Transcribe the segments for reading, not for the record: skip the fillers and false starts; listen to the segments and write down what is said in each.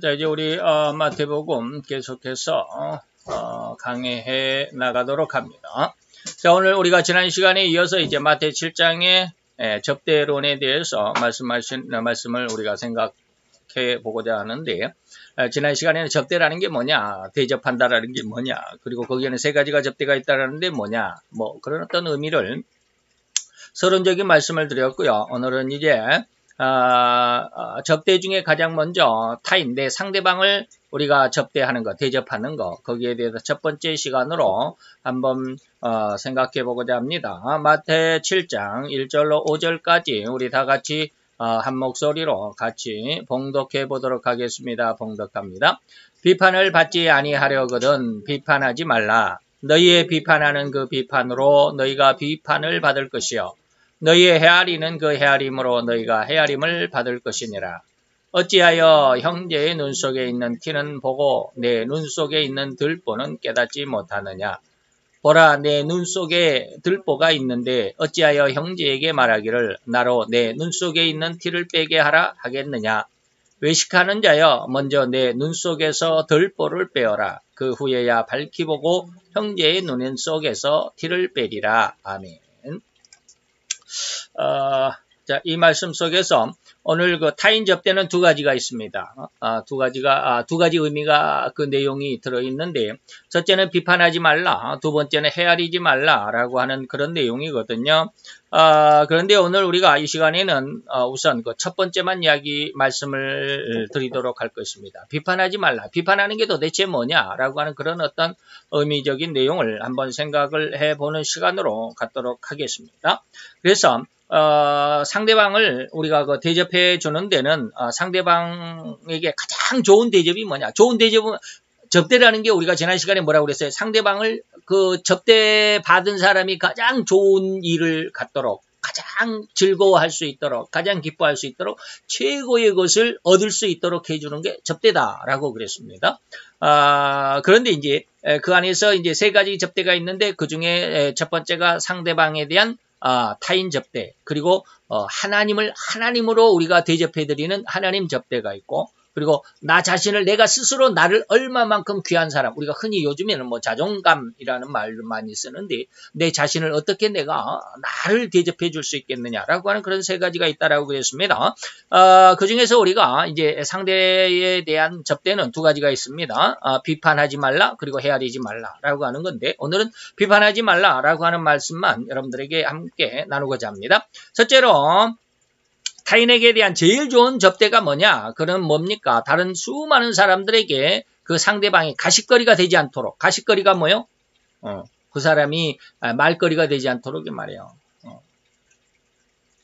자, 이제 우리 마태복음 계속해서 강의해 나가도록 합니다. 자, 오늘 우리가 지난 시간에 이어서 이제 마태 7장의 접대론에 대해서 말씀을 우리가 생각해 보고자 하는데, 지난 시간에는 접대라는 게 뭐냐, 대접한다라는 게 뭐냐, 그리고 거기에는 세 가지가 접대가 있다라는데 뭐냐, 뭐 그런 어떤 의미를 서론적인 말씀을 드렸고요. 오늘은 이제 접대 중에 가장 먼저 타인, 내 상대방을 우리가 접대하는 것, 대접하는 것, 거기에 대해서 첫 번째 시간으로 한번 생각해 보고자 합니다. 마태 7장 1절로 5절까지 우리 다 같이 한 목소리로 같이 봉독해 보도록 하겠습니다. 봉독합니다. 비판을 받지 아니하려거든 비판하지 말라. 너희의 비판하는 그 비판으로 너희가 비판을 받을 것이요 너희의 헤아리는 그 헤아림으로 너희가 헤아림을 받을 것이니라. 어찌하여 형제의 눈 속에 있는 티는 보고 내 눈 속에 있는 들보는 깨닫지 못하느냐. 보라, 내 눈 속에 들보가 있는데 어찌하여 형제에게 말하기를 나로 내 눈 속에 있는 티를 빼게 하라 하겠느냐. 외식하는 자여, 먼저 내 눈 속에서 들보를 빼어라. 그 후에야 밝히 보고 형제의 눈 속에서 티를 빼리라. 아멘. 자, 이 말씀 속에서 오늘 그 타인 접대는 두 가지가 있습니다. 두 가지 의미가 그 내용이 들어있는데, 첫째는 비판하지 말라, 두 번째는 헤아리지 말라라고 하는 그런 내용이거든요. 그런데 오늘 우리가 이 시간에는 우선 그 첫 번째만 말씀을 드리도록 할 것입니다. 비판하지 말라. 비판하는 게 도대체 뭐냐라고 하는 그런 어떤 의미적인 내용을 한번 생각을 해보는 시간으로 갖도록 하겠습니다. 그래서 상대방을 우리가 그 대접해 주는 데는 상대방에게 가장 좋은 대접이 뭐냐? 좋은 대접은 접대라는 게 우리가 지난 시간에 뭐라고 그랬어요? 상대방을 그 접대 받은 사람이 가장 좋은 일을 갖도록, 가장 즐거워할 수 있도록, 가장 기뻐할 수 있도록 최고의 것을 얻을 수 있도록 해주는 게 접대다라고 그랬습니다. 그런데 이제 그 안에서 이제 세 가지 접대가 있는데 그 중에 첫 번째가 상대방에 대한 타인 접대, 그리고 하나님으로 우리가 대접해드리는 하나님 접대가 있고, 그리고 나 자신을, 내가 스스로 나를 얼마만큼 귀한 사람, 우리가 흔히 요즘에는 뭐 자존감이라는 말을 많이 쓰는데, 내 자신을 어떻게 내가 나를 대접해 줄 수 있겠느냐라고 하는 그런 세 가지가 있다라고 그랬습니다. 그 중에서 우리가 이제 상대에 대한 접대는 두 가지가 있습니다. 비판하지 말라, 그리고 헤아리지 말라라고 하는 건데, 오늘은 비판하지 말라라고 하는 말씀만 여러분들에게 함께 나누고자 합니다. 첫째로 타인에게 대한 제일 좋은 접대가 뭐냐? 그건 뭡니까? 다른 수많은 사람들에게 그 상대방이 가십거리가 되지 않도록, 가십거리가 뭐요? 그 사람이 말거리가 되지 않도록 말이에요.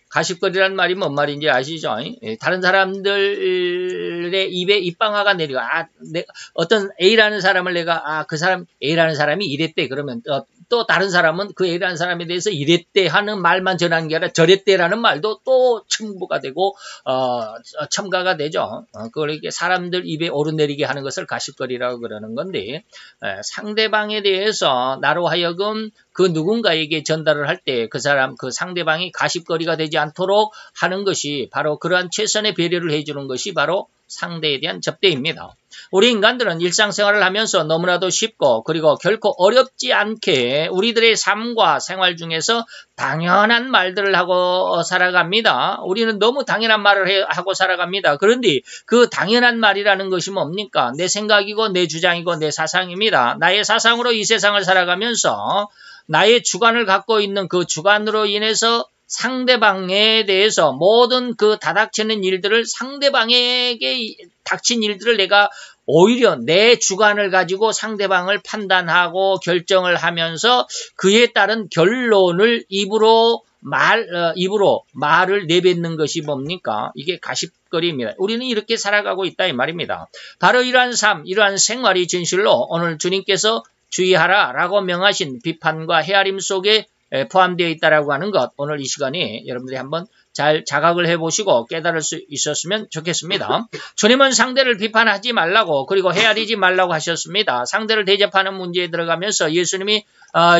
가십거리란 말이 뭔 말인지 아시죠? 다른 사람들의 입에 입방아가 내리고, 어떤 A라는 사람을 내가, 그 사람, A라는 사람이 이랬대. 그러면 또 다른 사람은 그 A라는 사람에 대해서 이랬대 하는 말만 전하는 게 아니라 저랬대라는 말도 또 첨부가 되고, 첨가가 되죠. 그걸 이렇게 사람들 입에 오르내리게 하는 것을 가십거리라고 그러는 건데, 상대방에 대해서 나로 하여금 그 누군가에게 전달을 할 때 그 상대방이 가십거리가 되지 않도록 하는 것이 바로 그러한 최선의 배려를 해주는 것이 바로 상대에 대한 접대입니다. 우리 인간들은 일상생활을 하면서 너무나도 쉽고 그리고 결코 어렵지 않게 우리들의 삶과 생활 중에서 당연한 말들을 하고 살아갑니다. 우리는 너무 당연한 말을 하고 살아갑니다. 그런데 그 당연한 말이라는 것이 뭡니까? 내 생각이고 내 주장이고 내 사상입니다. 나의 사상으로 이 세상을 살아가면서 나의 주관을 갖고 있는 그 주관으로 인해서 상대방에 대해서 모든 그 다닥치는 일들을, 상대방에게 닥친 일들을 내가 오히려 내 주관을 가지고 상대방을 판단하고 결정을 하면서 그에 따른 결론을 입으로 말을 내뱉는 것이 뭡니까? 이게 가십거리입니다. 우리는 이렇게 살아가고 있다 이 말입니다. 바로 이러한 삶, 이러한 생활이 진실로 오늘 주님께서 주의하라라고 명하신 비판과 헤아림 속에 포함되어 있다라고 하는 것, 오늘 이 시간에 여러분들이 한번 잘 자각을 해보시고 깨달을 수 있었으면 좋겠습니다. 주님은 상대를 비판하지 말라고 그리고 헤아리지 말라고 하셨습니다. 상대를 대접하는 문제에 들어가면서 예수님이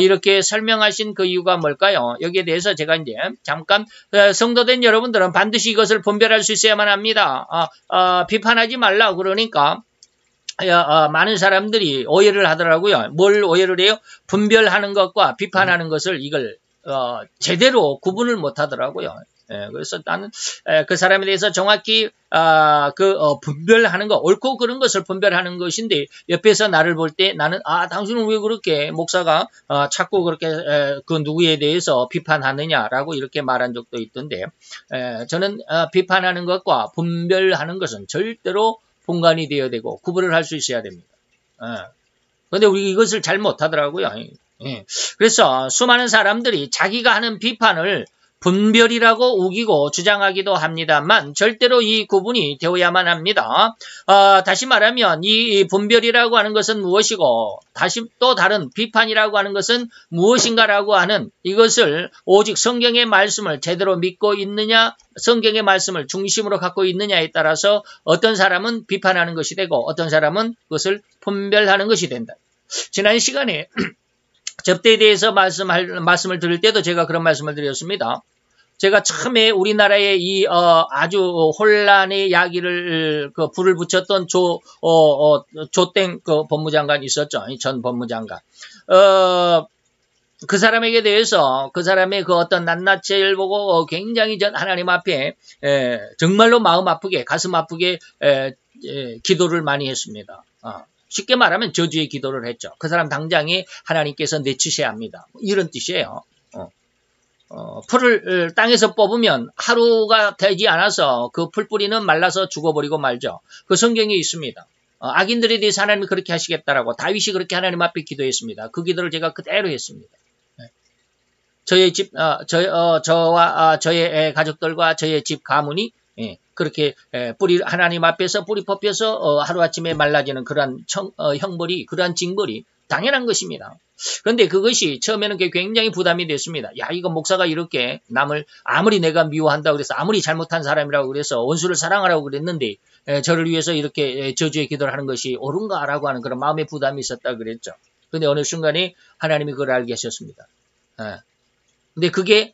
이렇게 설명하신 그 이유가 뭘까요? 여기에 대해서 제가 이제 잠깐 성도된 여러분들은 반드시 이것을 분별할 수 있어야만 합니다. 비판하지 말라 그러니까 많은 사람들이 오해를 하더라고요. 뭘 오해를 해요? 분별하는 것과 비판하는 것을 이걸 제대로 구분을 못 하더라고요. 그래서 나는 그 사람에 대해서 정확히 분별하는 거, 옳고 그른 것을 분별하는 것인데 옆에서 나를 볼 때 나는 당신은 왜 그렇게 목사가 자꾸 그렇게 그 누구에 대해서 비판하느냐라고 이렇게 말한 적도 있던데 저는 비판하는 것과 분별하는 것은 절대로 분간이 되어야 되고 구분을 할 수 있어야 됩니다. 그런데 우리 이것을 잘 못하더라고요. 그래서 수많은 사람들이 자기가 하는 비판을 분별이라고 우기고 주장하기도 합니다만 절대로 이 구분이 되어야만 합니다. 다시 말하면 이 분별이라고 하는 것은 무엇이고 다시 또 다른 비판이라고 하는 것은 무엇인가라고 하는 이것을 오직 성경의 말씀을 제대로 믿고 있느냐 성경의 말씀을 중심으로 갖고 있느냐에 따라서 어떤 사람은 비판하는 것이 되고 어떤 사람은 그것을 분별하는 것이 된다. 지난 시간에 접대에 대해서 말씀을 드릴 때도 제가 그런 말씀을 드렸습니다. 제가 처음에 우리나라에 이 아주 혼란의 야기를 불을 붙였던 조땡 그 법무장관 있었죠. 전 법무장관. 그 사람에게 대해서 그 사람의 그 어떤 낱낱이를 보고 굉장히 전 하나님 앞에 정말로 마음 아프게 가슴 아프게 기도를 많이 했습니다. 쉽게 말하면 저주의 기도를 했죠. 그 사람 당장에 하나님께서 내치셔야 합니다. 이런 뜻이에요. 풀을 땅에서 뽑으면 하루가 되지 않아서 그 풀뿌리는 말라서 죽어버리고 말죠. 그 성경에 있습니다. 악인들에 대해서 하나님이 그렇게 하시겠다라고 다윗이 그렇게 하나님 앞에 기도했습니다. 그 기도를 제가 그대로 했습니다. 저의 집, 저와 저의 가족들과 저의 집 가문이 그렇게 하나님 앞에서 뿌리 뽑혀서 하루아침에 말라지는 그러한 형벌이, 그러한 징벌이 당연한 것입니다. 그런데 그것이 처음에는 굉장히 부담이 됐습니다. 야, 이거 목사가 이렇게 남을 아무리 내가 미워한다고 그래서 아무리 잘못한 사람이라고 그래서 원수를 사랑하라고 그랬는데 저를 위해서 이렇게 저주의 기도를 하는 것이 옳은가라고 하는 그런 마음의 부담이 있었다 그랬죠. 그런데 어느 순간에 하나님이 그걸 알게 하셨습니다. 근데 그게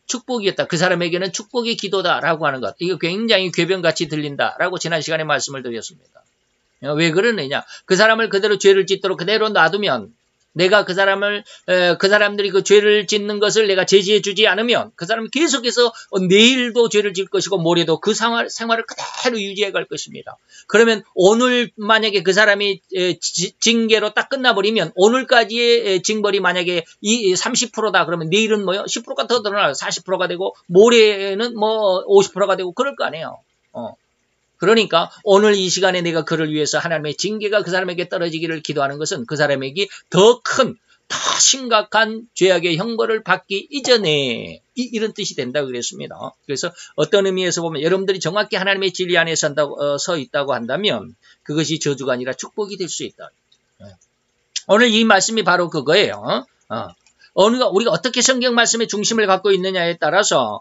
축복이었다. 그 사람에게는 축복의 기도다라고 하는 것. 이거 굉장히 궤변같이 들린다라고 지난 시간에 말씀을 드렸습니다. 왜 그러느냐? 그 사람을 그대로 죄를 짓도록 그대로 놔두면 내가 그 사람들이 그 죄를 짓는 것을 내가 제지해 주지 않으면 그 사람이 계속해서 내일도 죄를 짓을 것이고 모레도 그 생활을 그대로 유지해 갈 것입니다. 그러면 오늘 만약에 그 사람이 징계로 딱 끝나버리면 오늘까지의 징벌이 만약에 30%다 그러면 내일은 뭐요? 10%가 더 늘어나요. 40%가 되고 모레는 뭐 50%가 되고 그럴 거 아니에요. 그러니까 오늘 이 시간에 내가 그를 위해서 하나님의 징계가 그 사람에게 떨어지기를 기도하는 것은 그 사람에게 더 심각한 죄악의 형벌을 받기 이전에 이런 뜻이 된다고 그랬습니다. 그래서 어떤 의미에서 보면 여러분들이 정확히 하나님의 진리 안에 서 있다고 한다면 그것이 저주가 아니라 축복이 될 수 있다. 오늘 이 말씀이 바로 그거예요. 우리가 어떻게 성경 말씀의 중심을 갖고 있느냐에 따라서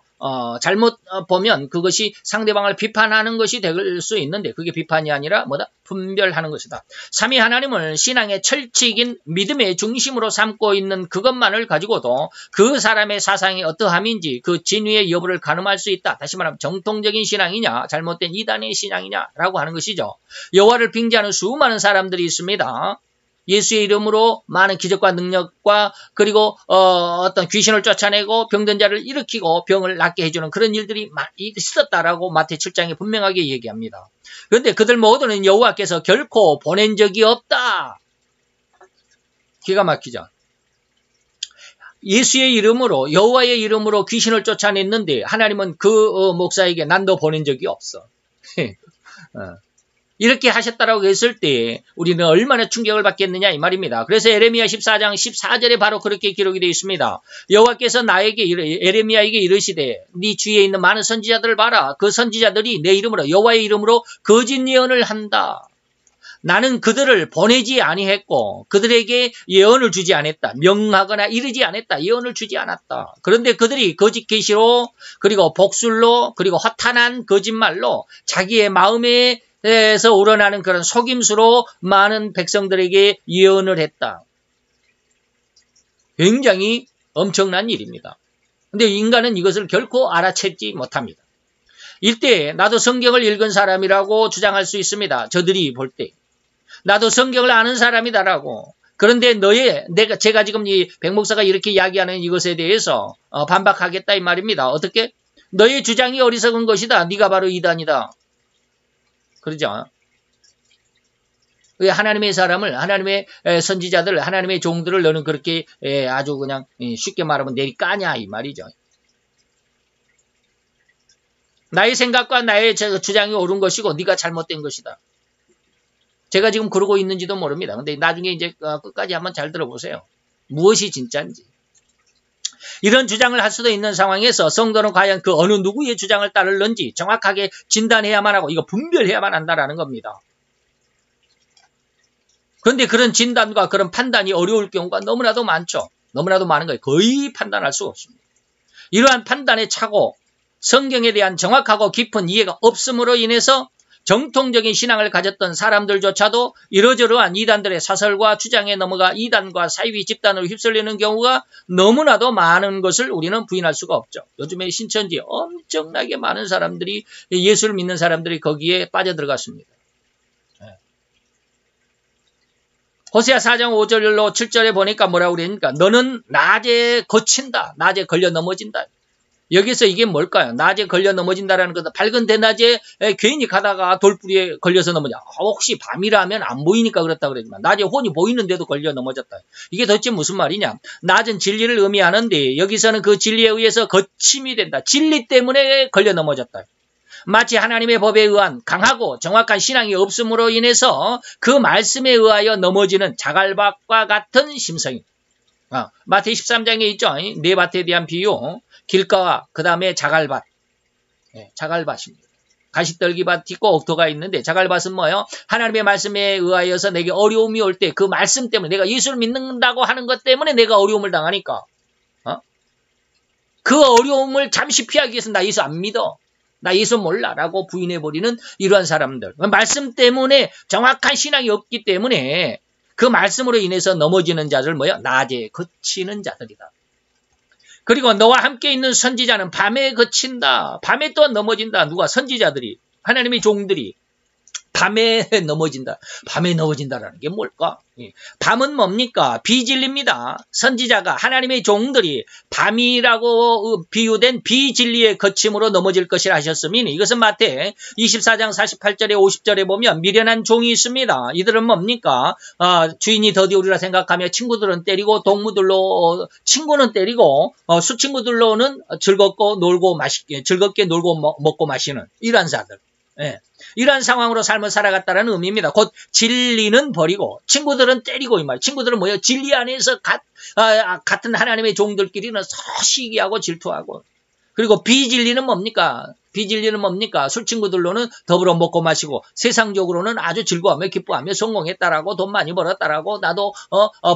잘못 보면 그것이 상대방을 비판하는 것이 될 수 있는데 그게 비판이 아니라 뭐다? 분별하는 것이다. 삼위 하나님을 신앙의 철칙인 믿음의 중심으로 삼고 있는 그것만을 가지고도 그 사람의 사상이 어떠함인지 그 진위의 여부를 가늠할 수 있다. 다시 말하면 정통적인 신앙이냐 잘못된 이단의 신앙이냐라고 하는 것이죠. 여호와를 빙자하는 수많은 사람들이 있습니다. 예수의 이름으로 많은 기적과 능력과 그리고 어떤 귀신을 쫓아내고 병든 자를 일으키고 병을 낫게 해주는 그런 일들이 있었다라고 마태 7장에 분명하게 얘기합니다. 그런데 그들 모두는 여호와께서 결코 보낸 적이 없다. 기가 막히죠. 예수의 이름으로 여호와의 이름으로 귀신을 쫓아냈는데 하나님은 그 목사에게 난 너 보낸 적이 없어. 이렇게 하셨다라고 했을 때 우리는 얼마나 충격을 받겠느냐 이 말입니다. 그래서 에레미야 14장 14절에 바로 그렇게 기록이 되어 있습니다. 여호와께서 에레미야에게 이르시되 네 주위에 있는 많은 선지자들을 봐라. 그 선지자들이 내 이름으로 여호와의 이름으로 거짓 예언을 한다. 나는 그들을 보내지 아니했고 그들에게 예언을 주지 않았다. 명하거나 이르지 않았다. 예언을 주지 않았다. 그런데 그들이 거짓 계시로 그리고 복술로 그리고 허탄한 거짓말로 자기의 마음에서 우러나는 그런 속임수로 많은 백성들에게 예언을 했다. 굉장히 엄청난 일입니다. 근데 인간은 이것을 결코 알아채지 못합니다. 이때 나도 성경을 읽은 사람이라고 주장할 수 있습니다. 저들이 볼 때. 나도 성경을 아는 사람이다라고. 그런데 제가 지금 이 백 목사가 이렇게 이야기하는 이것에 대해서 반박하겠다 이 말입니다. 어떻게? 너의 주장이 어리석은 것이다. 네가 바로 이단이다. 그러죠? 하나님의 사람을, 하나님의 선지자들, 하나님의 종들을 너는 그렇게 아주 그냥 쉽게 말하면 내리 까냐 이 말이죠. 나의 생각과 나의 주장이 옳은 것이고 네가 잘못된 것이다. 제가 지금 그러고 있는지도 모릅니다. 근데 나중에 이제 끝까지 한번 잘 들어보세요. 무엇이 진짜인지. 이런 주장을 할 수도 있는 상황에서 성도는 과연 그 어느 누구의 주장을 따르는지 정확하게 진단해야만 하고 이거 분별해야만 한다라는 겁니다. 그런데 그런 진단과 그런 판단이 어려울 경우가 너무나도 많죠. 너무나도 많은 거예요. 거의 판단할 수가 없습니다. 이러한 판단에 차고 성경에 대한 정확하고 깊은 이해가 없음으로 인해서 정통적인 신앙을 가졌던 사람들조차도 이러저러한 이단들의 사설과 주장에 넘어가 이단과 사이비 집단으로 휩쓸리는 경우가 너무나도 많은 것을 우리는 부인할 수가 없죠. 요즘에 신천지에 엄청나게 많은 사람들이 예수를 믿는 사람들이 거기에 빠져들어갔습니다. 호세아 4장 5절로 7절에 보니까 뭐라고 그러니까 너는 낮에 거친다. 낮에 걸려 넘어진다. 여기서 이게 뭘까요? 낮에 걸려 넘어진다라는 것은 밝은 대낮에 괜히 가다가 돌뿌리에 걸려서 넘어져. 혹시 밤이라면 안 보이니까 그렇다 그러지만 낮에 혼이 보이는데도 걸려 넘어졌다. 이게 도대체 무슨 말이냐? 낮은 진리를 의미하는데 여기서는 그 진리에 의해서 거침이 된다. 진리 때문에 걸려 넘어졌다. 마치 하나님의 법에 의한 강하고 정확한 신앙이 없음으로 인해서 그 말씀에 의하여 넘어지는 자갈밭과 같은 심성이. 마태복음 13장에 있죠. 네 밭에 대한 비유. 길가와 그 다음에 자갈밭. 자갈밭입니다. 가시떨기밭 있고 옥토가 있는데 자갈밭은 뭐예요? 하나님의 말씀에 의하여서 내게 어려움이 올 때 그 말씀 때문에 내가 예수를 믿는다고 하는 것 때문에 내가 어려움을 당하니까 그 어려움을 잠시 피하기 위해서 나 예수 안 믿어. 나 예수 몰라 라고 부인해버리는 이러한 사람들. 말씀 때문에 정확한 신앙이 없기 때문에 그 말씀으로 인해서 넘어지는 자들 뭐야? 낮에 거치는 자들이다. 그리고 너와 함께 있는 선지자는 밤에 거친다. 밤에 또 넘어진다. 누가? 선지자들이. 하나님의 종들이. 밤에 넘어진다. 밤에 넘어진다라는 게 뭘까? 밤은 뭡니까? 비진리입니다. 선지자가 하나님의 종들이 밤이라고 비유된 비진리의 거침으로 넘어질 것이라 하셨으니 이것은 마태 24장 48절에 50절에 보면 미련한 종이 있습니다. 이들은 뭡니까? 주인이 더디우리라 생각하며 친구들은 때리고 동무들로 친구는 때리고 수친구들로는 즐겁게 놀고 먹고 마시는 이러한 자들. 이러한 상황으로 삶을 살아갔다는 의미입니다. 곧 진리는 버리고 친구들은 때리고 이 말. 친구들은 뭐예요? 진리 안에서 같은 하나님의 종들끼리는 서시기하고 질투하고. 그리고 비진리는 뭡니까? 비진리는 뭡니까? 술 친구들로는 더불어 먹고 마시고 세상적으로는 아주 즐거워하며 기뻐하며 성공했다라고 돈 많이 벌었다라고 나도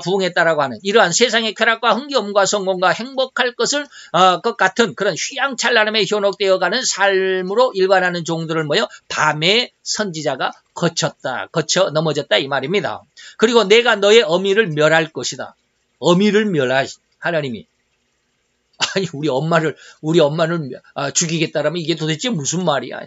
부흥했다라고 하는 이러한 세상의 쾌락과 흥겨움과 성공과 행복할 것 같은 그런 휘황찬란함에 현혹되어가는 삶으로 일관하는 종들을 뭐요? 밤에 선지자가 거쳐 넘어졌다 이 말입니다. 그리고 내가 너의 어미를 멸할 것이다. 어미를 멸하시 하나님이. 아니 우리 엄마를 죽이겠다라면 이게 도대체 무슨 말이야.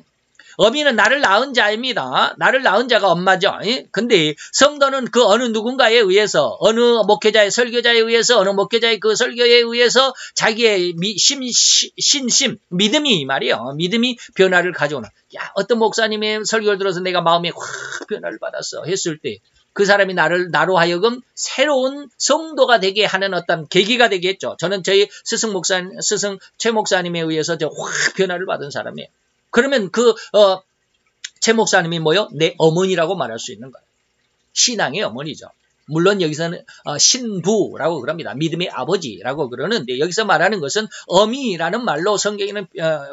어미는 나를 낳은 자입니다. 나를 낳은 자가 엄마죠. 근데 성도는 그 어느 누군가에 의해서 어느 목회자의 설교자에 의해서 어느 목회자의 그 설교에 의해서 자기의 신심 믿음이 말이에요. 믿음이 변화를 가져오는. 야 어떤 목사님의 설교를 들어서 내가 마음에 확 변화를 받았어 했을 때 그 사람이 나로 하여금 새로운 성도가 되게 하는 어떤 계기가 되겠죠. 저는 저희 스승 최 목사님에 의해서 확 변화를 받은 사람이에요. 그러면 최 목사님이 뭐요? 내 어머니라고 말할 수 있는 거예요. 신앙의 어머니죠. 물론 여기서는 신부라고 그럽니다. 믿음의 아버지라고 그러는데 여기서 말하는 것은 어미라는 말로 성경에는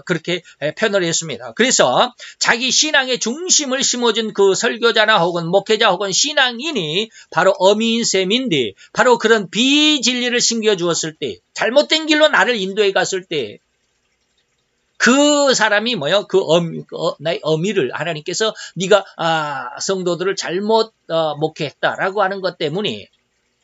그렇게 표현을 했습니다. 그래서 자기 신앙의 중심을 심어준 그 설교자나 혹은 목회자 혹은 신앙인이 바로 어미인 셈인데 바로 그런 비진리를 심겨주었을 때 잘못된 길로 나를 인도해 갔을 때 그 사람이 뭐요? 나의 어미를 하나님께서 네가 성도들을 잘못 목회했다라고 하는 것 때문에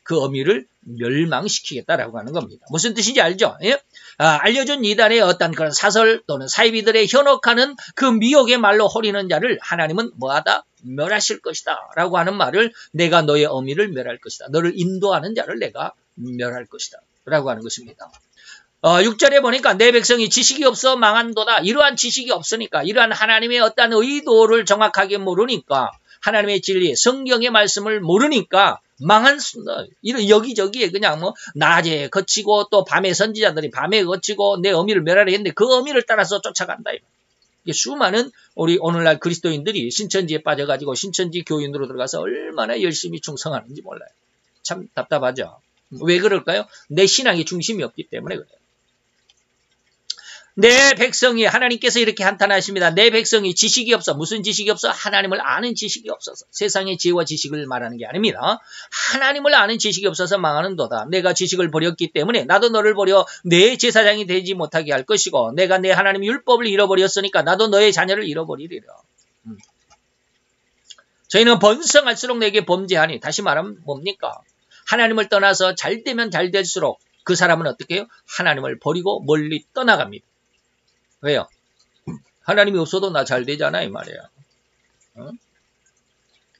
그 어미를 멸망시키겠다라고 하는 겁니다. 무슨 뜻인지 알죠? 예? 알려준 이단의 어떤 그런 사설 또는 사이비들의 현혹하는 그 미혹의 말로 호리는 자를 하나님은 뭐하다? 멸하실 것이다 라고 하는 말을 내가 너의 어미를 멸할 것이다. 너를 인도하는 자를 내가 멸할 것이다 라고 하는 것입니다. 6절에 보니까 내 백성이 지식이 없어 망한도다. 이러한 지식이 없으니까 이러한 하나님의 어떤 의도를 정확하게 모르니까 하나님의 진리, 성경의 말씀을 모르니까 망한 여기저기에 그냥 뭐 낮에 거치고 또 밤에 선지자들이 밤에 거치고 내 어미를 멸하려 했는데 그 어미를 따라서 쫓아간다. 이게 수많은 우리 오늘날 그리스도인들이 신천지에 빠져가지고 신천지 교인으로 들어가서 얼마나 열심히 충성하는지 몰라요. 참 답답하죠. 왜 그럴까요? 내 신앙의 중심이 없기 때문에 그래요. 내 백성이 하나님께서 이렇게 한탄하십니다. 내 백성이 지식이 없어. 무슨 지식이 없어? 하나님을 아는 지식이 없어서. 세상의 지혜와 지식을 말하는 게 아닙니다. 하나님을 아는 지식이 없어서 망하는도다. 내가 지식을 버렸기 때문에 나도 너를 버려 내 제사장이 되지 못하게 할 것이고 내가 내 하나님 율법을 잃어버렸으니까 나도 너의 자녀를 잃어버리리라. 저희는 번성할수록 내게 범죄하니 다시 말하면 뭡니까? 하나님을 떠나서 잘 되면 잘 될수록 그 사람은 어떻게 해요? 하나님을 버리고 멀리 떠나갑니다. 왜요? 하나님이 없어도 나 잘 되잖아 이 말이에요.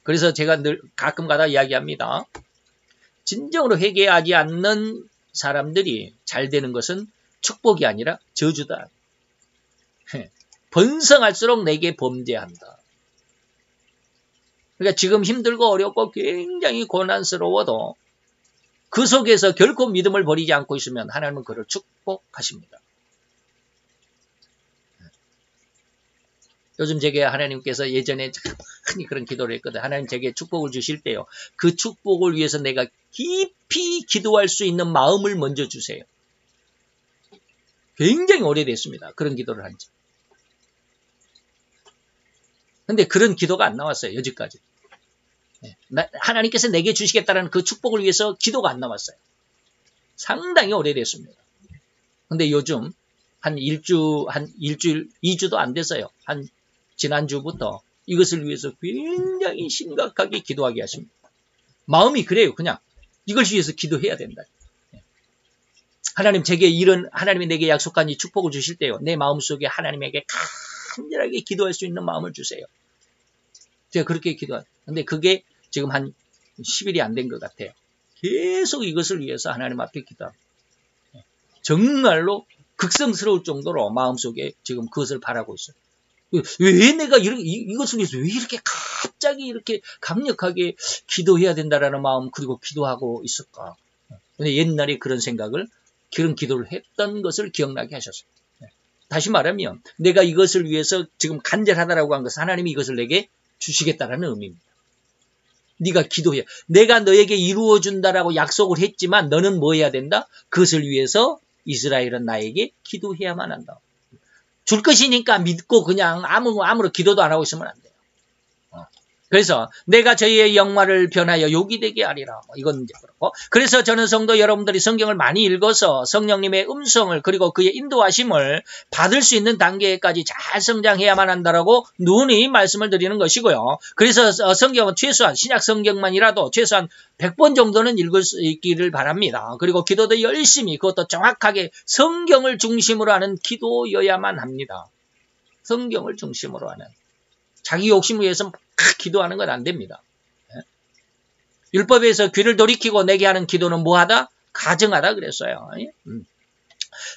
그래서 제가 늘 가끔가다 이야기합니다. 진정으로 회개하지 않는 사람들이 잘 되는 것은 축복이 아니라 저주다. 번성할수록 내게 범죄한다. 그러니까 지금 힘들고 어렵고 굉장히 고난스러워도 그 속에서 결코 믿음을 버리지 않고 있으면 하나님은 그를 축복하십니다. 요즘 제게 하나님께서 예전에 흔히 그런 기도를 했거든. 하나님 제게 축복을 주실 때요. 그 축복을 위해서 내가 깊이 기도할 수 있는 마음을 먼저 주세요. 굉장히 오래됐습니다. 그런 기도를 한 지. 근데 그런 기도가 안 나왔어요. 여지까지. 하나님께서 내게 주시겠다는 그 축복을 위해서 기도가 안 나왔어요. 상당히 오래됐습니다. 근데 요즘 한 일주일, 2주도 안 됐어요. 지난주부터 이것을 위해서 굉장히 심각하게 기도하게 하십니다. 마음이 그래요. 그냥 이걸 위해서 기도해야 된다. 하나님 제게 하나님이 내게 약속한 이 축복을 주실 때요. 내 마음속에 하나님에게 간절하게 기도할 수 있는 마음을 주세요. 제가 그렇게 근데 그게 지금 한 10일이 안 된 것 같아요. 계속 이것을 위해서 하나님 앞에 기도합니다. 정말로 극성스러울 정도로 마음속에 지금 그것을 바라고 있어요. 왜 내가 이것을 위해서 왜 이렇게 갑자기 이렇게 강력하게 기도해야 된다라는 마음 그리고 기도하고 있을까? 근데 옛날에 그런 기도를 했던 것을 기억나게 하셨어요. 다시 말하면 내가 이것을 위해서 지금 간절하다라고 한 것은 하나님이 이것을 내게 주시겠다라는 의미입니다. 네가 기도해. 내가 너에게 이루어준다라고 약속을 했지만 너는 뭐 해야 된다? 그것을 위해서 이스라엘은 나에게 기도해야만 한다. 줄 것이니까 믿고 그냥 아무런 기도도 안 하고 있으면 안 돼요. 그래서 내가 저희의 영광을 변하여 욕이 되게 하리라. 이건 이제 그렇고. 그래서 저는 성도 여러분들이 성경을 많이 읽어서 성령님의 음성을 그리고 그의 인도하심을 받을 수 있는 단계까지 잘 성장해야만 한다라고 누누이 말씀을 드리는 것이고요. 그래서 성경은 최소한 신약 성경만이라도 최소한 100번 정도는 읽을 수 있기를 바랍니다. 그리고 기도도 열심히 그것도 정확하게 성경을 중심으로 하는 기도여야만 합니다. 성경을 중심으로 하는. 자기 욕심을 위해서 막 기도하는 건 안 됩니다. 율법에서 귀를 돌이키고 내게 하는 기도는 뭐하다? 가증하다 그랬어요.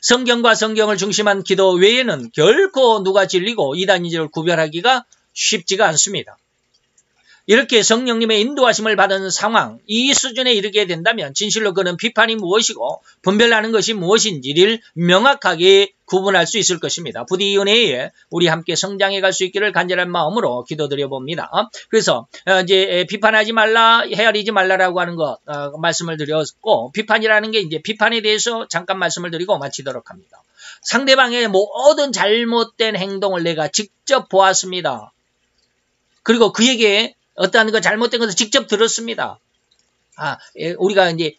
성경과 성경을 중심한 기도 외에는 결코 누가 진리고 이단인지를 구별하기가 쉽지가 않습니다. 이렇게 성령님의 인도하심을 받은 상황, 이 수준에 이르게 된다면 진실로 그는 비판이 무엇이고 분별하는 것이 무엇인지를 명확하게 구분할 수 있을 것입니다. 부디 이 은혜에 우리 함께 성장해 갈 수 있기를 간절한 마음으로 기도드려 봅니다. 그래서 이제 비판하지 말라, 헤아리지 말라라고 하는 것 말씀을 드렸고, 비판이라는 게 이제 비판에 대해서 잠깐 말씀을 드리고 마치도록 합니다. 상대방의 모든 잘못된 행동을 내가 직접 보았습니다. 그리고 그에게 어떠한 거 잘못된 것을 직접 들었습니다. 우리가 이제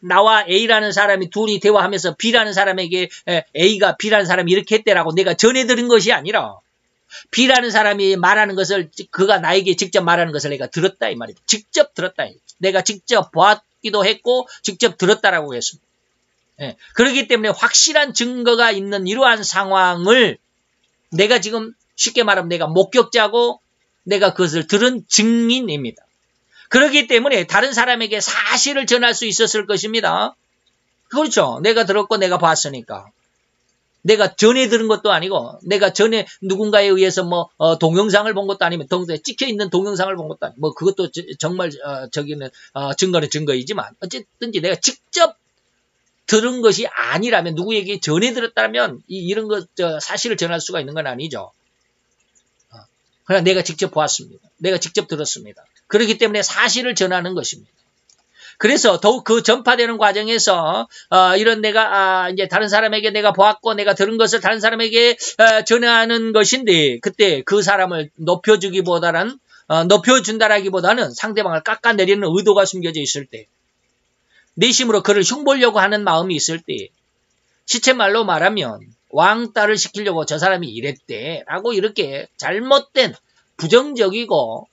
나와 A라는 사람이 둘이 대화하면서 B라는 사람에게 A가 B라는 사람이 이렇게 했대라고 내가 전해 들은 것이 아니라 B라는 사람이 말하는 것을 그가 나에게 직접 말하는 것을 내가 들었다 이 말입니다. 직접 들었다. 내가 직접 보았기도 했고 직접 들었다라고 했습니다. 그렇기 때문에 확실한 증거가 있는 이러한 상황을 내가 지금 쉽게 말하면 내가 목격자고 내가 그것을 들은 증인입니다. 그렇기 때문에 다른 사람에게 사실을 전할 수 있었을 것입니다. 그렇죠. 내가 들었고 내가 봤으니까. 내가 전에 들은 것도 아니고 내가 전에 누군가에 의해서 동영상을 본 것도 아니면 찍혀 있는 동영상을 본 것도 아니고 그것도 정말 증거는 증거이지만 어쨌든지 내가 직접 들은 것이 아니라면 누구에게 전해 들었다면 이런 것 사실을 전할 수가 있는 건 아니죠. 그러나 내가 직접 보았습니다. 내가 직접 들었습니다. 그렇기 때문에 사실을 전하는 것입니다. 그래서 더욱 그 전파되는 과정에서 이런 내가 이제 다른 사람에게 내가 보았고 내가 들은 것을 다른 사람에게 전하는 것인데 그때 그 사람을 높여준다라기보다는 상대방을 깎아내리는 의도가 숨겨져 있을 때 내심으로 그를 흉보려고 하는 마음이 있을 때 시체말로 말하면 왕따를 시키려고 저 사람이 이랬대라고 이렇게 잘못된 부정적이고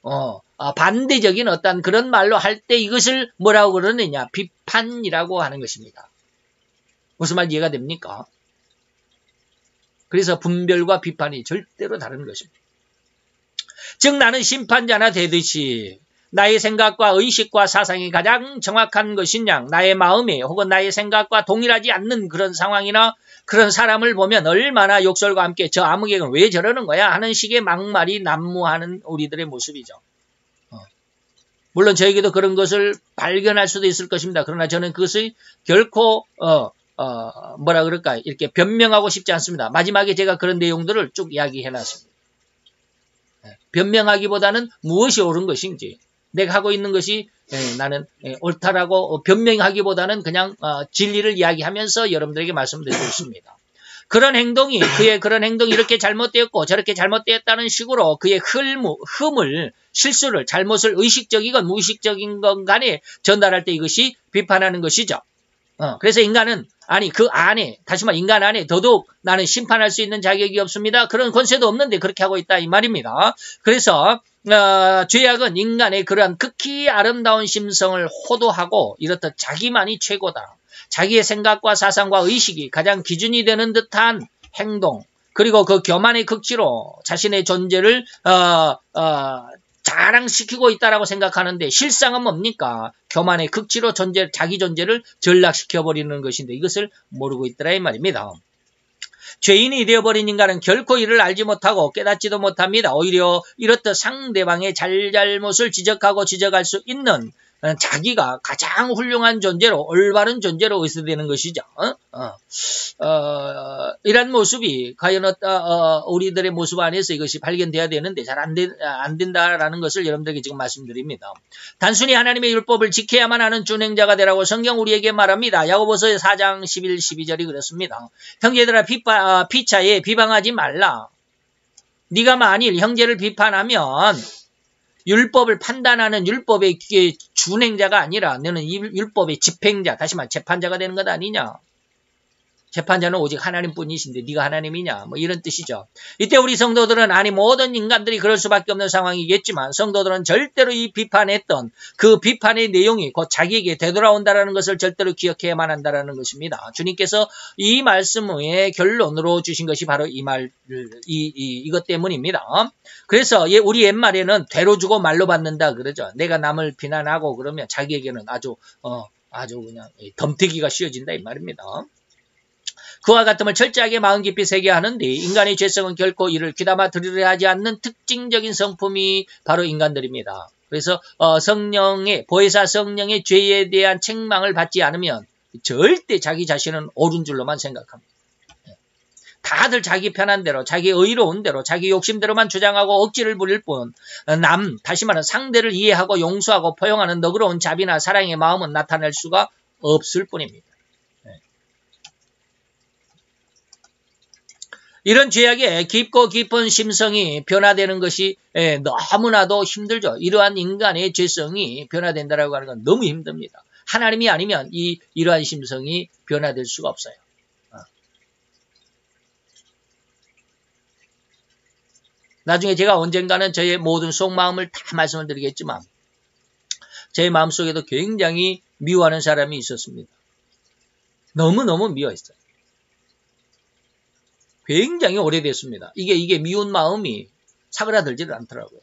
반대적인 어떤 그런 말로 할 때 이것을 뭐라고 그러느냐 비판이라고 하는 것입니다. 무슨 말 이해가 됩니까? 그래서 분별과 비판이 절대로 다른 것입니다. 즉 나는 심판자나 되듯이 나의 생각과 의식과 사상이 가장 정확한 것이냐 나의 마음에 혹은 나의 생각과 동일하지 않는 그런 상황이나 그런 사람을 보면 얼마나 욕설과 함께 저 아무개는 왜 저러는 거야 하는 식의 막말이 난무하는 우리들의 모습이죠. 물론 저에게도 그런 것을 발견할 수도 있을 것입니다. 그러나 저는 그것을 결코 뭐라 그럴까 이렇게 변명하고 싶지 않습니다. 마지막에 제가 그런 내용들을 쭉 이야기해놨습니다. 변명하기보다는 무엇이 옳은 것인지 내가 하고 있는 것이 나는 옳다라고 변명하기보다는 그냥 진리를 이야기하면서 여러분들에게 말씀드리고 있습니다. 그의 그런 행동이 이렇게 잘못되었고 저렇게 잘못되었다는 식으로 그의 흠을 실수를 잘못을 의식적이건 무의식적인 건 간에 전달할 때 이것이 비판하는 것이죠. 그래서 인간은 그 안에 다시 말해 인간 안에 더더욱 나는 심판할 수 있는 자격이 없습니다. 그런 권세도 없는데 그렇게 하고 있다 이 말입니다. 그래서 죄악은 인간의 그러한 극히 아름다운 심성을 호도하고 이렇듯 자기만이 최고다. 자기의 생각과 사상과 의식이 가장 기준이 되는 듯한 행동 그리고 그 교만의 극치로 자신의 존재를 자랑시키고 있다라고 생각하는데 실상은 뭡니까? 교만의 극치로 자기 존재를 전락시켜버리는 것인데 이것을 모르고 있더라 이 말입니다. 죄인이 되어버린 인간은 결코 이를 알지 못하고 깨닫지도 못합니다. 오히려 이렇듯 상대방의 잘못을 지적할 수 있는 자기가 가장 훌륭한 존재로 올바른 존재로 의식되는 것이죠. 이런 모습이 과연 우리들의 모습 안에서 이것이 발견돼야 되는데 잘 안 된다라는 것을 여러분들에게 지금 말씀드립니다. 단순히 하나님의 율법을 지켜야만 하는 준행자가 되라고 성경 우리에게 말합니다. 야고보서 4장 11, 12절이 그렇습니다. 형제들아 피차에 비방하지 말라. 네가 만일 형제를 비판하면 율법을 판단하는 율법의 준행자가 아니라 너는 이 율법의 집행자, 다시 말해 재판자가 되는 것 아니냐. 재판자는 오직 하나님뿐이신데 네가 하나님이냐 이런 뜻이죠. 이때 우리 성도들은 모든 인간들이 그럴 수밖에 없는 상황이겠지만 성도들은 절대로 이 비판했던 그 비판의 내용이 곧 자기에게 되돌아온다는 것을 절대로 기억해야만 한다는 것입니다. 주님께서 이 말씀의 결론으로 주신 것이 바로 이것 때문입니다. 그래서 우리 옛말에는 되로 주고 말로 받는다 그러죠. 내가 남을 비난하고 그러면 자기에게는 아주 그냥 덤태기가 씌워진다 이 말입니다. 그와 같으면 철저하게 마음 깊이 새겨하는데 인간의 죄성은 결코 이를 귀담아 들으려 하지 않는 특징적인 성품이 바로 인간들입니다. 그래서 성령의 보혜사 성령의 죄에 대한 책망을 받지 않으면 절대 자기 자신은 옳은 줄로만 생각합니다. 다들 자기 편한 대로, 자기 의로운 대로, 자기 욕심대로만 주장하고 억지를 부릴 뿐 다시 말하면 상대를 이해하고 용서하고 포용하는 너그러운 자비나 사랑의 마음은 나타낼 수가 없을 뿐입니다. 이런 죄악에 깊고 깊은 심성이 변화되는 것이 너무나도 힘들죠. 이러한 인간의 죄성이 변화된다라고 하는 건 너무 힘듭니다. 하나님이 아니면 이러한 심성이 변화될 수가 없어요. 나중에 제가 언젠가는 저의 모든 속마음을 다 말씀을 드리겠지만 제 마음속에도 굉장히 미워하는 사람이 있었습니다. 너무너무 미워했어요. 굉장히 오래됐습니다. 이게 미운 마음이 사그라들지를 않더라고요.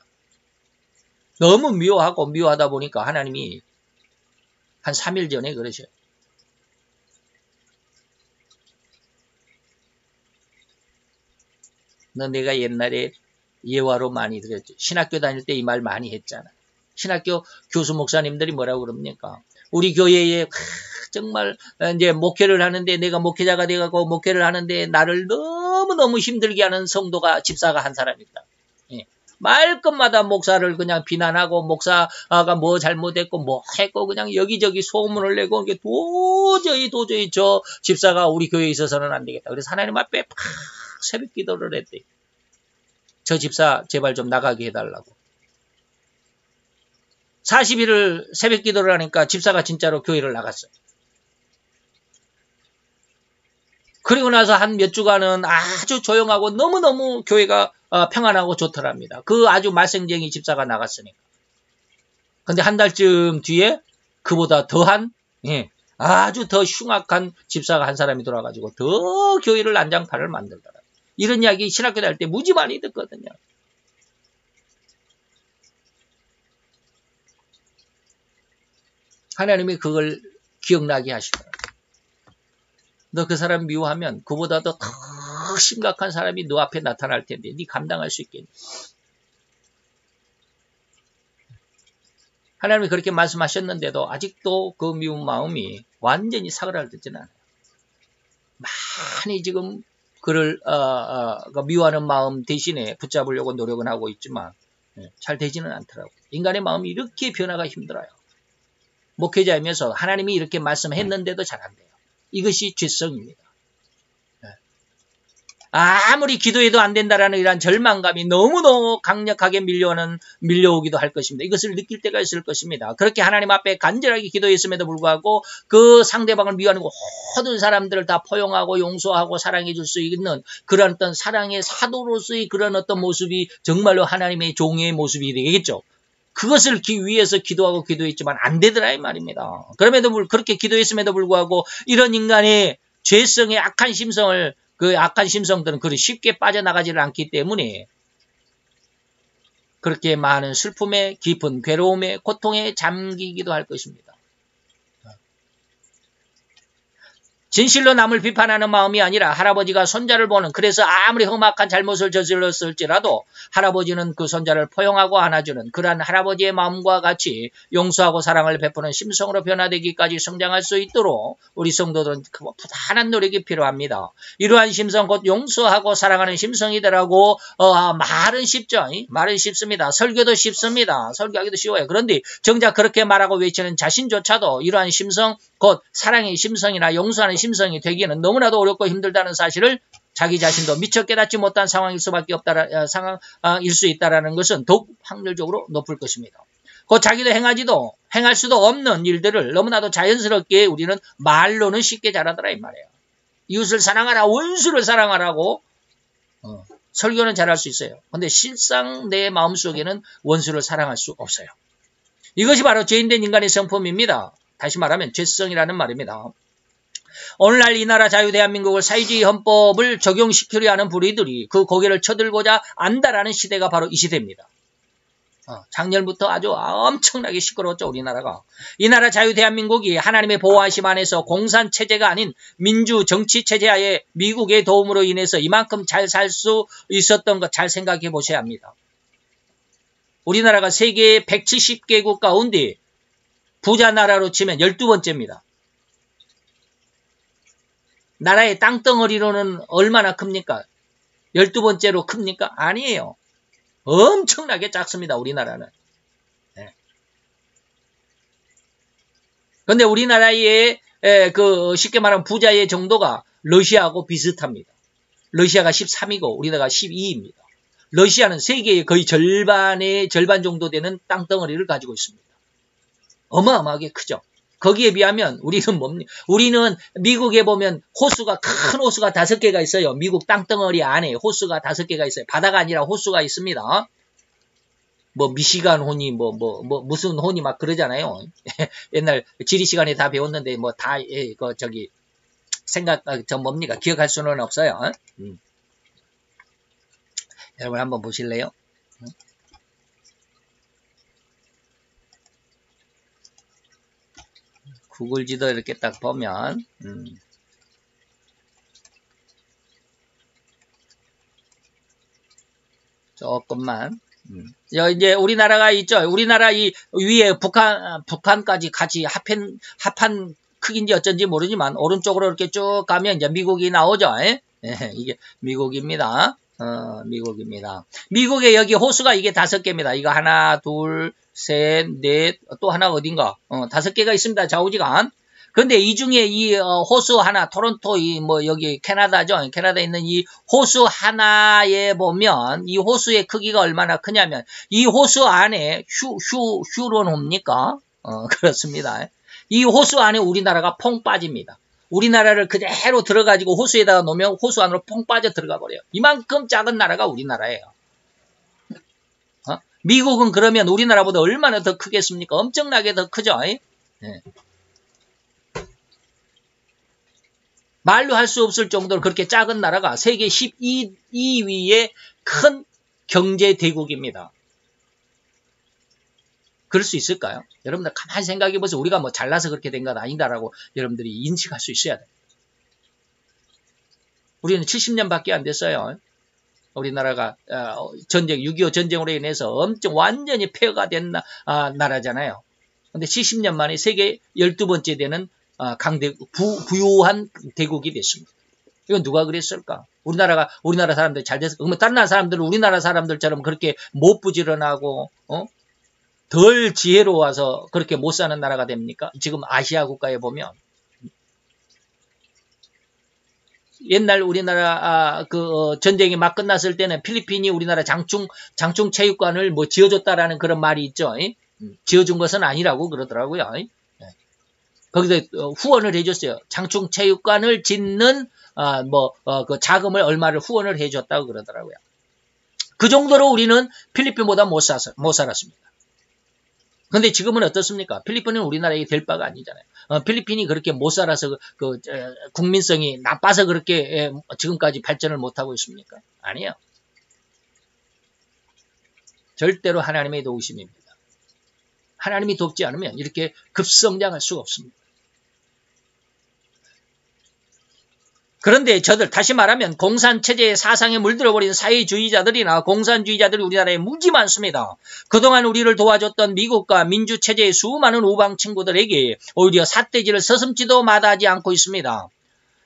너무 미워하다 보니까 하나님이 한 3일 전에 그러셔요. 너 내가 옛날에 예화로 많이 드렸죠. 신학교 다닐 때 이 말 많이 했잖아. 신학교 교수 목사님들이 뭐라고 그럽니까? 우리 교회에 정말 이제 목회를 하는데 내가 목회자가 돼가고 목회를 하는데 나를 너무너무 힘들게 하는 집사가 한 사람이 있다. 말끝마다 목사를 그냥 비난하고 목사가 뭐 잘못했고 뭐 했고 그냥 여기저기 소문을 내고 이게 도저히 저 집사가 우리 교회에 있어서는 안 되겠다. 그래서 하나님 앞에 새벽 기도를 했대. 저 집사 제발 좀 나가게 해달라고. 40일을 새벽 기도를 하니까 집사가 진짜로 교회를 나갔어요. 그리고 나서 한 몇 주간은 아주 조용하고 너무너무 교회가 평안하고 좋더랍니다. 그 아주 말썽쟁이 집사가 나갔으니까. 근데 한 달쯤 뒤에 그보다 더한 아주 더 흉악한 집사가 한 사람이 돌아가지고 더 교회를 난장판을 만들더라고요. 이런 이야기 신학교 다닐 때 무지 많이 듣거든요. 하나님이 그걸 기억나게 하시더라고요. 너 그 사람 미워하면 그보다도 더 심각한 사람이 너 앞에 나타날 텐데 네 감당할 수 있겠니? 하나님이 그렇게 말씀하셨는데도 아직도 그 미운 마음이 완전히 사그라들지는 않아요. 많이 지금 그를 미워하는 마음 대신에 붙잡으려고 노력은 하고 있지만 잘 되지는 않더라고요. 인간의 마음이 이렇게 변화가 힘들어요. 목회자이면서 하나님이 이렇게 말씀했는데도 잘 안 돼요. 이것이 죄성입니다. 아무리 기도해도 안 된다라는 이러한 절망감이 너무너무 강력하게 밀려오기도 할 것입니다. 이것을 느낄 때가 있을 것입니다. 그렇게 하나님 앞에 간절하게 기도했음에도 불구하고 그 상대방을 미워하는 모든 사람들을 다 포용하고 용서하고 사랑해 줄 수 있는 그런 어떤 사랑의 사도로서의 그런 어떤 모습이 정말로 하나님의 종의 모습이 되겠죠. 그것을 위해서 기도하고 기도했지만 안 되더라 이 말입니다. 그렇게 기도했음에도 불구하고 이런 인간의 죄성의 악한 심성을 그 악한 심성들은 그리 쉽게 빠져나가지를 않기 때문에 그렇게 많은 슬픔에 깊은 괴로움에 고통에 잠기기도 할 것입니다. 진실로 남을 비판하는 마음이 아니라 할아버지가 손자를 보는 그래서 아무리 험악한 잘못을 저질렀을지라도 할아버지는 그 손자를 포용하고 안아주는 그러한 할아버지의 마음과 같이 용서하고 사랑을 베푸는 심성으로 변화되기까지 성장할 수 있도록 우리 성도들은 부단한 노력이 필요합니다. 이러한 심성 곧 용서하고 사랑하는 심성이더라고 말은 쉽죠. 말은 쉽습니다. 설교도 쉽습니다. 설교하기도 쉬워요. 그런데 정작 그렇게 말하고 외치는 자신조차도 이러한 심성 곧 사랑의 심성이나 용서하는 심성이 되기에는 너무나도 어렵고 힘들다는 사실을 자기 자신도 미처 깨닫지 못한 상황일 수밖에 없다 상황일 수 있다는 것은 더욱 확률적으로 높을 것입니다. 곧 자기도 행할 수도 없는 일들을 너무나도 자연스럽게 우리는 말로는 쉽게 잘하더라 이 말이에요. 이웃을 사랑하라 원수를 사랑하라고 설교는 잘할 수 있어요. 그런데 실상 내 마음속에는 원수를 사랑할 수 없어요. 이것이 바로 죄인된 인간의 성품입니다. 다시 말하면 죄성이라는 말입니다. 오늘날 이 나라 자유대한민국을 사회주의 헌법을 적용시키려 하는 불의들이 그 고개를 쳐들고자 안다라는 시대가 바로 이 시대입니다. 작년부터 아주 엄청나게 시끄러웠죠, 우리나라가. 이 나라 자유대한민국이 하나님의 보호하심 안에서 공산체제가 아닌 민주 정치체제 하에 미국의 도움으로 인해서 이만큼 잘 살 수 있었던 것 잘 생각해 보셔야 합니다. 우리나라가 세계 170개국 가운데 부자 나라로 치면 12번째입니다. 나라의 땅덩어리로는 얼마나 큽니까? 12번째로 큽니까? 아니에요. 엄청나게 작습니다, 우리나라는. 네. 근데 우리나라의 쉽게 말하면 부자의 정도가 러시아하고 비슷합니다. 러시아가 13이고 우리나라가 12입니다. 러시아는 세계의 거의 절반 정도 되는 땅덩어리를 가지고 있습니다. 어마어마하게 크죠. 거기에 비하면 우리는 뭡니까? 우리는 미국에 보면 큰 호수가 5개가 있어요. 미국 땅덩어리 안에 호수가 5개가 있어요. 바다가 아니라 호수가 있습니다. 뭐 미시간 호니 무슨 호니 막 그러잖아요. 옛날 지리 시간에 다 배웠는데 뭐 다 뭡니까? 기억할 수는 없어요. 여러분 한번 보실래요? 구글 지도 이렇게 딱 보면 조금만 이제 우리나라가 있죠. 우리나라 이 위에 북한까지 같이 합한 크기인지 어쩐지 모르지만 오른쪽으로 이렇게 쭉 가면 이제 미국이 나오죠. 이게 미국입니다. 미국입니다. 미국에 여기 호수가 이게 5개입니다. 이거 하나, 둘, 셋, 넷, 또 하나 어딘가 5개가 있습니다. 좌우지간. 근데 이 중에 이 호수 하나, 토론토 여기 캐나다죠. 캐나다에 있는 이 호수 하나에 보면 이 호수의 크기가 얼마나 크냐면 이 호수 안에 휴론호입니까? 그렇습니다. 이 호수 안에 우리나라가 퐁 빠집니다. 우리나라를 그대로 들어가지고 호수에다가 놓으면 호수 안으로 퐁 빠져 들어가 버려요. 이만큼 작은 나라가 우리나라예요. 미국은 그러면 우리나라보다 얼마나 더 크겠습니까? 엄청나게 더 크죠. 네. 말로 할 수 없을 정도로 그렇게 작은 나라가 세계 12위의 큰 경제 대국입니다. 그럴 수 있을까요? 여러분들 가만히 생각해 보세요. 우리가 뭐 잘나서 그렇게 된 건 아니다라고 여러분들이 인식할 수 있어야 돼요. 우리는 70년밖에 안 됐어요. 우리나라가 6.25 전쟁으로 인해서 완전히 폐허가 된 나라잖아요. 근데 70년 만에 세계 12번째 되는 부유한 대국이 됐습니다. 이건 누가 그랬을까? 우리나라 사람들 잘 됐을까? 그러면 다른 나라 사람들은 우리나라 사람들처럼 그렇게 못 부지런하고 덜 지혜로워서 그렇게 못 사는 나라가 됩니까? 지금 아시아 국가에 보면 옛날 우리나라 전쟁이 막 끝났을 때는 필리핀이 우리나라 장충 체육관을 지어줬다라는 그런 말이 있죠. 지어준 것은 아니라고 그러더라고요. 거기서 후원을 해줬어요. 장충 체육관을 짓는 그 자금을 얼마를 후원을 해줬다고 그러더라고요. 그 정도로 우리는 필리핀보다 못 살았습니다. 근데 지금은 어떻습니까? 필리핀은 우리나라에 될 바가 아니잖아요. 필리핀이 그렇게 못 살아서 국민성이 나빠서 그렇게 지금까지 발전을 못하고 있습니까? 아니에요. 절대로 하나님의 도우심입니다. 하나님이 돕지 않으면 이렇게 급성장할 수가 없습니다. 그런데 다시 말하면 공산체제의 사상에 물들어버린 사회주의자들이나 공산주의자들이 우리나라에 무지 많습니다. 그동안 우리를 도와줬던 미국과 민주체제의 수많은 우방 친구들에게 오히려 삿대질을 서슴지도 마다하지 않고 있습니다.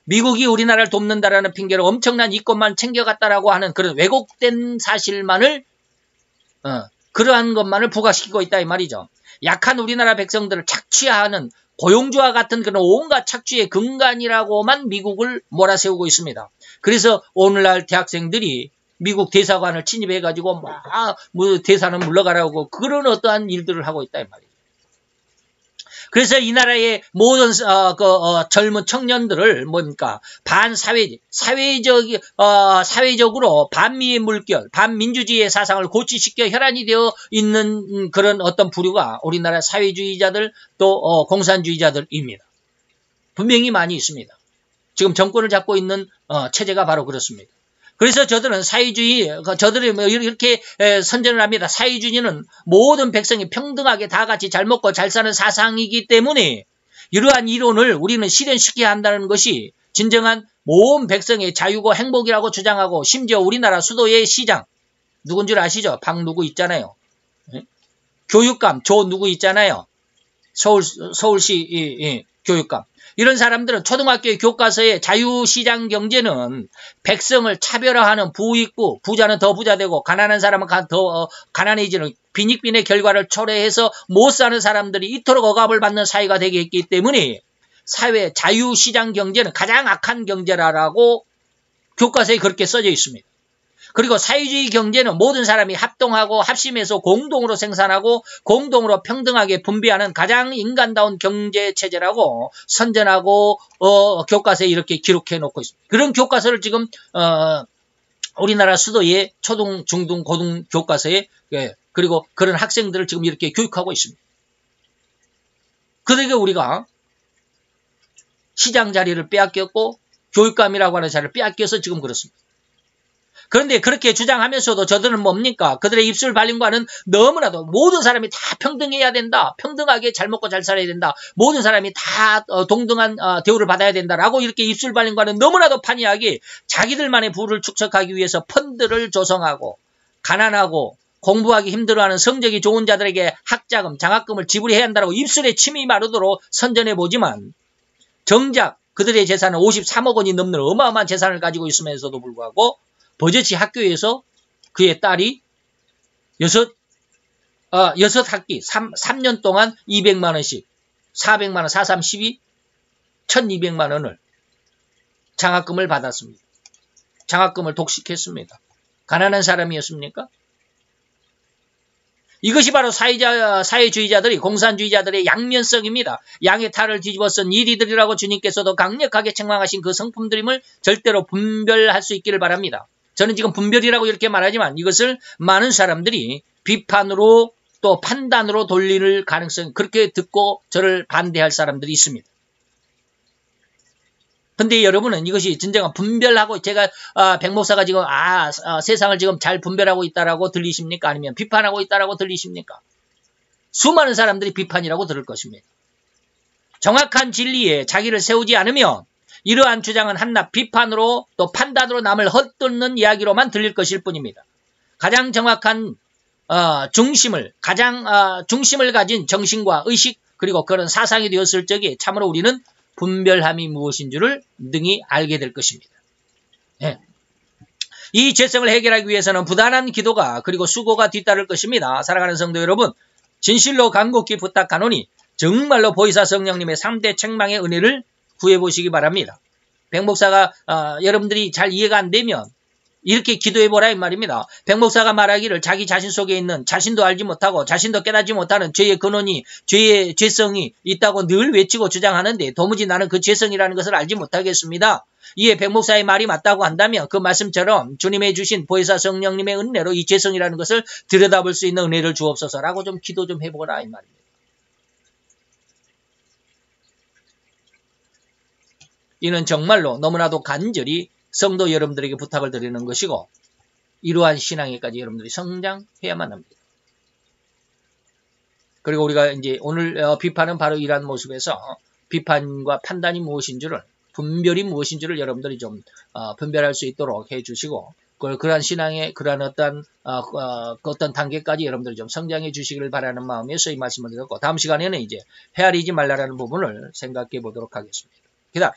미국이 우리나라를 돕는다라는 핑계로 엄청난 이권만 챙겨갔다라고 하는 그런 왜곡된 사실만을 그러한 것만을 부각시키고 있다 이 말이죠. 약한 우리나라 백성들을 착취하는 고용주와 같은 그런 온갖 착취의 근간이라고만 미국을 몰아세우고 있습니다. 그래서 오늘날 대학생들이 미국 대사관을 침입해가지고 대사는 물러가라고 그런 어떠한 일들을 하고 있다 이 말이에요. 그래서 이 나라의 모든 젊은 청년들을 사회적으로 반미의 물결, 반민주주의의 사상을 고취시켜 혈안이 되어 있는 그런 어떤 부류가 우리나라 사회주의자들 또 공산주의자들입니다. 분명히 많이 있습니다. 지금 정권을 잡고 있는 체제가 바로 그렇습니다. 그래서 저들은 저들이 뭐 이렇게 선전을 합니다. 사회주의는 모든 백성이 평등하게 다 같이 잘 먹고 잘 사는 사상이기 때문에 이러한 이론을 우리는 실현시켜야 한다는 것이 진정한 모든 백성의 자유고 행복이라고 주장하고, 심지어 우리나라 수도의 시장 누군 줄 아시죠? 박 누구 있잖아요. 교육감 조 누구 있잖아요. 서울시 교육감. 이런 사람들은 초등학교 교과서에 자유시장 경제는 백성을 차별화하는 부익부, 부자는 더 부자되고 가난한 사람은 더 가난해지는 빈익빈의 결과를 초래해서 못 사는 사람들이 이토록 억압을 받는 사회가 되게 했기 때문에 사회 자유시장 경제는 가장 악한 경제라고 교과서에 그렇게 써져 있습니다. 그리고 사회주의 경제는 모든 사람이 합동하고 합심해서 공동으로 생산하고 공동으로 평등하게 분배하는 가장 인간다운 경제체제라고 선전하고 교과서에 이렇게 기록해 놓고 있습니다. 그런 교과서를 지금 우리나라 수도의 초등, 중등, 고등 교과서에 그리고 그런 학생들을 지금 이렇게 교육하고 있습니다. 그러니까 우리가 시장 자리를 빼앗겼고 교육감이라고 하는 자리를 빼앗겨서 지금 그렇습니다. 그런데 그렇게 주장하면서도 저들은 뭡니까? 그들의 입술 발림과는 너무나도 모든 사람이 다 평등해야 된다. 평등하게 잘 먹고 잘 살아야 된다. 모든 사람이 다 동등한 대우를 받아야 된다라고 이렇게 입술 발림과는 너무나도 판이하게 자기들만의 부를 축적하기 위해서 펀드를 조성하고 가난하고 공부하기 힘들어하는 성적이 좋은 자들에게 학자금, 장학금을 지불해야 한다고 입술에 침이 마르도록 선전해보지만 정작 그들의 재산은 53억 원이 넘는 어마어마한 재산을 가지고 있으면서도 불구하고 버젓이 학교에서 그의 딸이 6학기 3년 동안 200만 원씩 400만 원, 4, 3, 12, 1200만 원을 장학금을 받았습니다. 장학금을 독식했습니다. 가난한 사람이었습니까? 이것이 바로 사회주의자들이 공산주의자들의 양면성입니다. 양의 탈을 뒤집어 쓴 이리들이라고 주님께서도 강력하게 책망하신 그 성품들임을 절대로 분별할 수 있기를 바랍니다. 저는 지금 분별이라고 이렇게 말하지만 이것을 많은 사람들이 비판으로 또 판단으로 돌릴 가능성이, 그렇게 듣고 저를 반대할 사람들이 있습니다. 근데 여러분은 이것이 진정한 분별하고, 제가 백 목사가 지금 세상을 지금 잘 분별하고 있다라고 들리십니까? 아니면 비판하고 있다라고 들리십니까? 수많은 사람들이 비판이라고 들을 것입니다. 정확한 진리에 자기를 세우지 않으면 이러한 주장은 한낱 비판으로 또 판단으로 남을 헛뜯는 이야기로만 들릴 것일 뿐입니다. 가장 정확한 중심을 가진 정신과 의식 그리고 그런 사상이 되었을 적에 참으로 우리는 분별함이 무엇인 줄을 능히 알게 될 것입니다. 네. 이 죄성을 해결하기 위해서는 부단한 기도가 그리고 수고가 뒤따를 것입니다. 사랑하는 성도 여러분, 진실로 간곡히 부탁하노니 정말로 보이사 성령님의 3대 책망의 은혜를 구해보시기 바랍니다. 백 목사가 여러분들이 잘 이해가 안 되면 이렇게 기도해보라 이 말입니다. 백 목사가 말하기를 자기 자신 속에 있는 자신도 알지 못하고 자신도 깨닫지 못하는 죄의 근원이, 죄의 죄성이 있다고 늘 외치고 주장하는데 도무지 나는 그 죄성이라는 것을 알지 못하겠습니다. 이에 백 목사의 말이 맞다고 한다면 그 말씀처럼 주님의 주신 보혜사 성령님의 은혜로 이 죄성이라는 것을 들여다볼 수 있는 은혜를 주옵소서라고 좀 기도 좀 해보라 이 말입니다. 이는 정말로 너무나도 간절히 성도 여러분들에게 부탁을 드리는 것이고 이러한 신앙에까지 여러분들이 성장해야만 합니다. 그리고 우리가 이제 오늘 비판은 바로 이러한 모습에서 비판과 판단이 무엇인 줄을, 분별이 무엇인 줄을 여러분들이 좀 분별할 수 있도록 해주시고 그러한 신앙의 그러한 어떤 단계까지 여러분들이 좀 성장해 주시기를 바라는 마음에서 이 말씀을 드렸고 다음 시간에는 이제 헤아리지 말라라는 부분을 생각해 보도록 하겠습니다. 기다.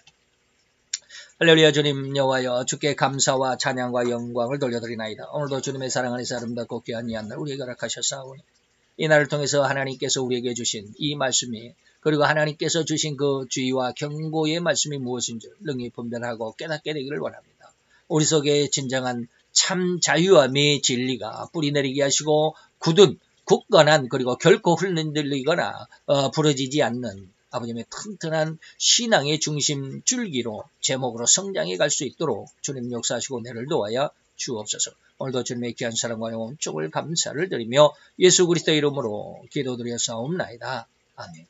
할렐루야. 주님 여호와여, 주께 감사와 찬양과 영광을 돌려드리나이다. 오늘도 주님의 사랑 안에서 아름답고 귀한 이 한 날 우리에게 허락하셨사오니 이 날을 통해서 하나님께서 우리에게 주신 이 말씀이, 그리고 하나님께서 주신 그 주의와 경고의 말씀이 무엇인지 능히 분별하고 깨닫게 되기를 원합니다. 우리 속에 진정한 참 자유와 미 진리가 뿌리내리게 하시고 굳건한 그리고 결코 흔들리거나 부러지지 않는 아버님의 튼튼한 신앙의 중심 줄기로 제목으로 성장해 갈 수 있도록 주님 역사하시고 은혜를 도와야 주옵소서. 오늘도 주님의 귀한 사랑과 영원 쪽을 감사를 드리며 예수 그리스도의 이름으로 기도드려 사옵나이다. 아멘.